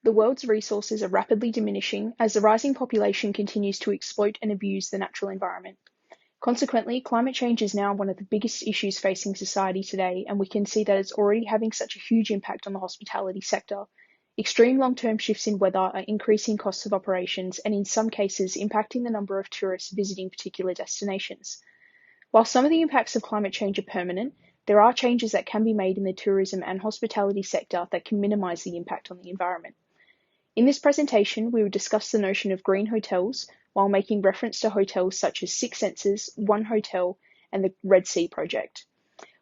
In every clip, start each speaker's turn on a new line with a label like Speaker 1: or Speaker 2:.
Speaker 1: The world's resources are rapidly diminishing as the rising population continues to exploit and abuse the natural environment. Consequently, climate change is now one of the biggest issues facing society today, and we can see that it's already having such a huge impact on the hospitality sector. Extreme long-term shifts in weather are increasing costs of operations and in some cases impacting the number of tourists visiting particular destinations. While some of the impacts of climate change are permanent, there are changes that can be made in the tourism and hospitality sector that can minimise the impact on the environment. In this presentation, we will discuss the notion of green hotels while making reference to hotels such as Six Senses, One Hotel, and the Red Sea Project.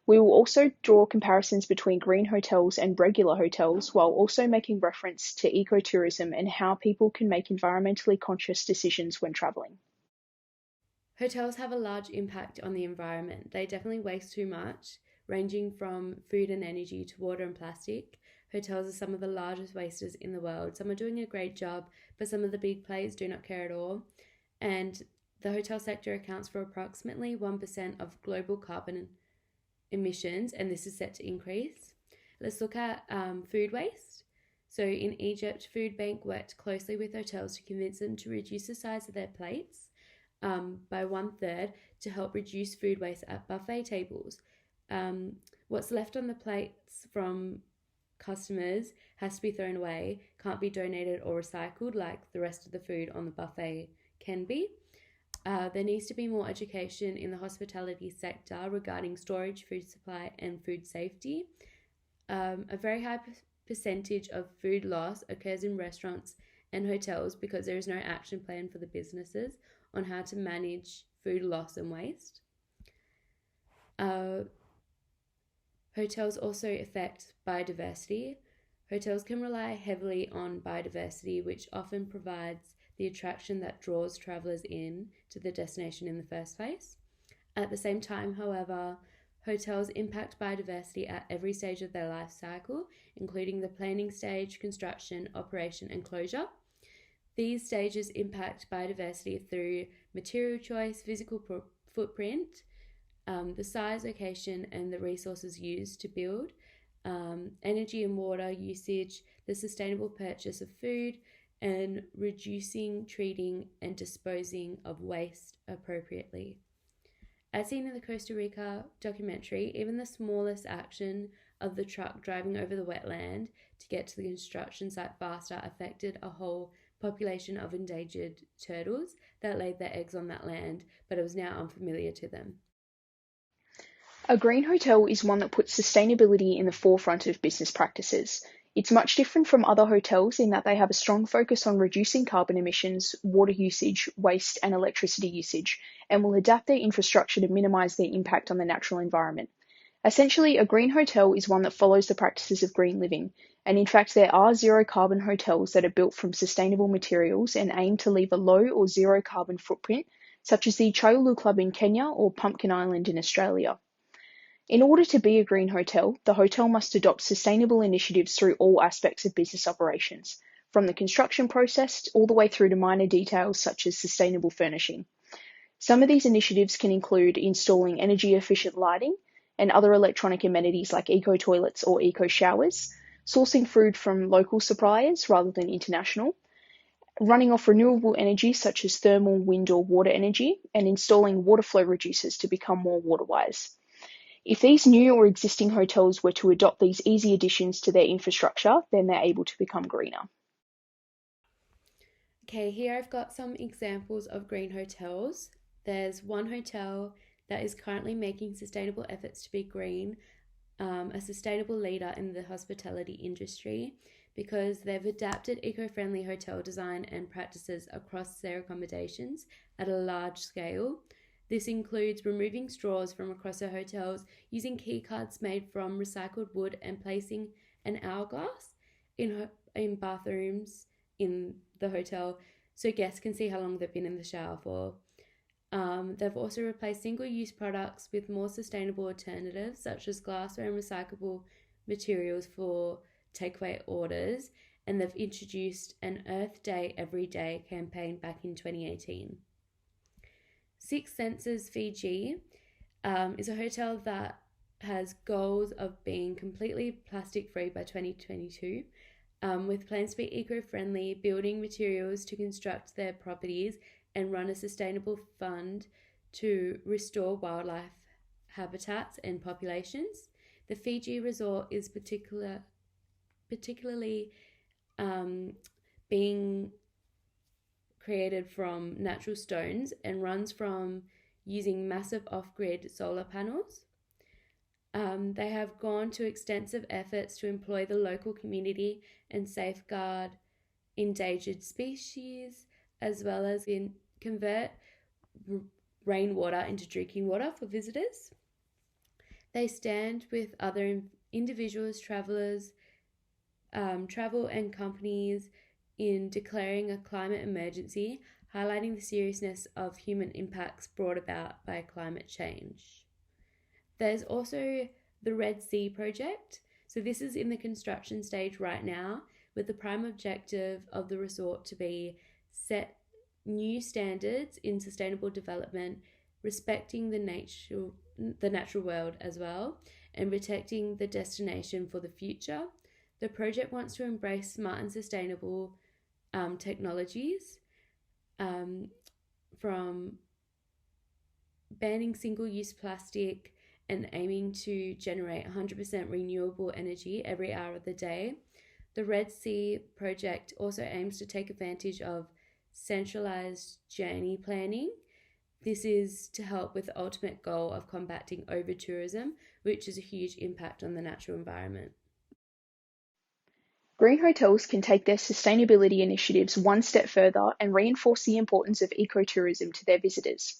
Speaker 1: We will also draw comparisons between green hotels and regular hotels while also making reference to ecotourism and how people can make environmentally conscious decisions when travelling.
Speaker 2: Hotels have a large impact on the environment. They definitely waste too much, ranging from food and energy to water and plastic. Hotels are some of the largest wasters in the world. Some are doing a great job, but some of the big players do not care at all. And the hotel sector accounts for approximately 1% of global carbon emissions, and this is set to increase. Let's look at food waste. So in Egypt, Food Bank worked closely with hotels to convince them to reduce the size of their plates by 1/3 to help reduce food waste at buffet tables. What's left on the plates from customers has to be thrown away, can't be donated or recycled like the rest of the food on the buffet can be. There needs to be more education in the hospitality sector regarding storage, food supply, and food safety. A very high percentage of food loss occurs in restaurants and hotels because there is no action plan for the businesses on how to manage food loss and waste. Hotels also affect biodiversity. Hotels can rely heavily on biodiversity, which often provides the attraction that draws travellers in to the destination in the first place. At the same time, however, hotels impact biodiversity at every stage of their life cycle, including the planning stage, construction, operation, and closure. These stages impact biodiversity through material choice, physical footprint, the size, location, and the resources used to build, energy and water usage, the sustainable purchase of food, and reducing, treating, and disposing of waste appropriately. As seen in the Costa Rica documentary, even the smallest action of the truck driving over the wetland to get to the construction site faster affected a whole population of endangered turtles that laid their eggs on that land, but it was now unfamiliar to them.
Speaker 1: A green hotel is one that puts sustainability in the forefront of business practices. It's much different from other hotels in that they have a strong focus on reducing carbon emissions, water usage, waste, and electricity usage, and will adapt their infrastructure to minimize their impact on the natural environment. Essentially, a green hotel is one that follows the practices of green living, and in fact there are zero carbon hotels that are built from sustainable materials and aim to leave a low or zero carbon footprint, such as the Cholulu Club in Kenya or Pumpkin Island in Australia. In order to be a green hotel, the hotel must adopt sustainable initiatives through all aspects of business operations, from the construction process all the way through to minor details such as sustainable furnishing. Some of these initiatives can include installing energy-efficient lighting and other electronic amenities like eco-toilets or eco-showers, sourcing food from local suppliers rather than international, running off renewable energy such as thermal, wind, or water energy, and installing water flow reducers to become more water-wise. If these new or existing hotels were to adopt these easy additions to their infrastructure, then they're able to become greener.
Speaker 2: Okay, here I've got some examples of green hotels. There's one hotel that is currently making sustainable efforts to be green, a sustainable leader in the hospitality industry, because they've adapted eco-friendly hotel design and practices across their accommodations at a large scale. This includes removing straws from across their hotels, using key cards made from recycled wood, and placing an hourglass in bathrooms in the hotel so guests can see how long they've been in the shower for. They've also replaced single-use products with more sustainable alternatives such as glassware and recyclable materials for takeaway orders, and they've introduced an Earth Day Every Day campaign back in 2018. Six Senses Fiji is a hotel that has goals of being completely plastic free by 2022. with plans to be eco-friendly, building materials to construct their properties, and run a sustainable fund to restore wildlife habitats and populations. The Fiji resort is particularly being created from natural stones and runs from using massive off-grid solar panels. They have gone to extensive efforts to employ the local community and safeguard endangered species, as well as convert rainwater into drinking water for visitors. They stand with other individuals, travel and companies in declaring a climate emergency, highlighting the seriousness of human impacts brought about by climate change. There's also the Red Sea project. So this is in the construction stage right now, with the prime objective of the resort to be set new standards in sustainable development, respecting the natural world as well, and protecting the destination for the future. The project wants to embrace smart and sustainable technologies, from banning single-use plastic and aiming to generate 100% renewable energy every hour of the day. The Red Sea project also aims to take advantage of centralized journey planning. This is to help with the ultimate goal of combating over-tourism, which is a huge impact on the natural environment.
Speaker 1: Green hotels can take their sustainability initiatives one step further and reinforce the importance of ecotourism to their visitors.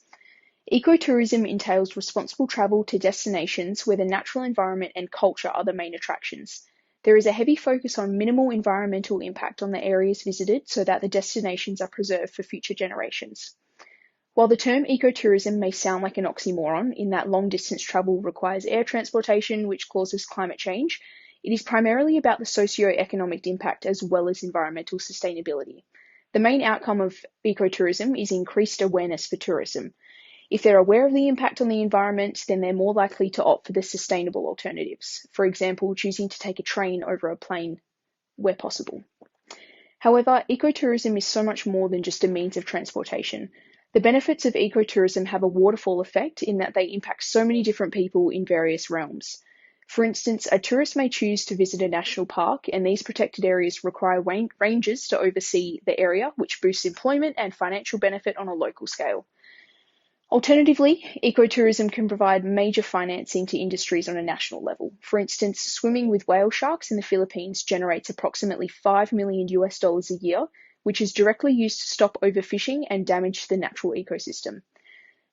Speaker 1: Ecotourism entails responsible travel to destinations where the natural environment and culture are the main attractions. There is a heavy focus on minimal environmental impact on the areas visited so that the destinations are preserved for future generations. While the term ecotourism may sound like an oxymoron in that long-distance travel requires air transportation, which causes climate change, it is primarily about the socio-economic impact as well as environmental sustainability. The main outcome of ecotourism is increased awareness for tourism. If they're aware of the impact on the environment, then they're more likely to opt for the sustainable alternatives, for example, choosing to take a train over a plane where possible. However, ecotourism is so much more than just a means of transportation. The benefits of ecotourism have a waterfall effect in that they impact so many different people in various realms. For instance, a tourist may choose to visit a national park, and these protected areas require rangers to oversee the area, which boosts employment and financial benefit on a local scale. Alternatively, ecotourism can provide major financing to industries on a national level. For instance, swimming with whale sharks in the Philippines generates approximately $5 million a year, which is directly used to stop overfishing and damage to the natural ecosystem.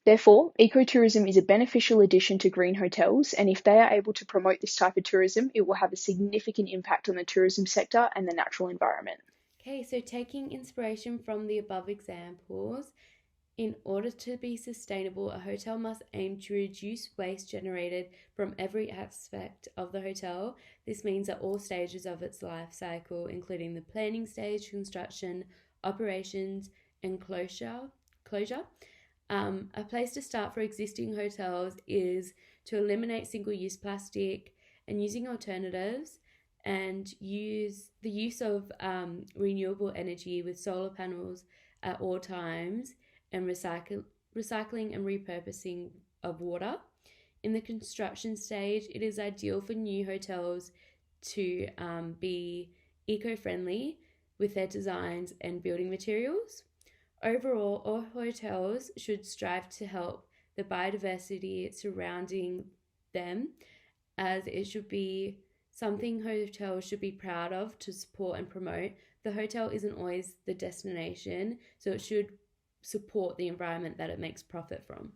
Speaker 1: Therefore, ecotourism is a beneficial addition to green hotels, and if they are able to promote this type of tourism, it will have a significant impact on the tourism sector and the natural environment.
Speaker 2: Okay, so taking inspiration from the above examples, in order to be sustainable, a hotel must aim to reduce waste generated from every aspect of the hotel. This means at all stages of its life cycle, including the planning stage, construction, operations, and closure. A place to start for existing hotels is to eliminate single-use plastic and using alternatives, and use the use of renewable energy with solar panels at all times, and recycling and repurposing of water. In the construction stage, it is ideal for new hotels to be eco-friendly with their designs and building materials. Overall, all hotels should strive to help the biodiversity surrounding them, as it should be something hotels should be proud of to support and promote. The hotel isn't always the destination, so it should support the environment that it makes profit from.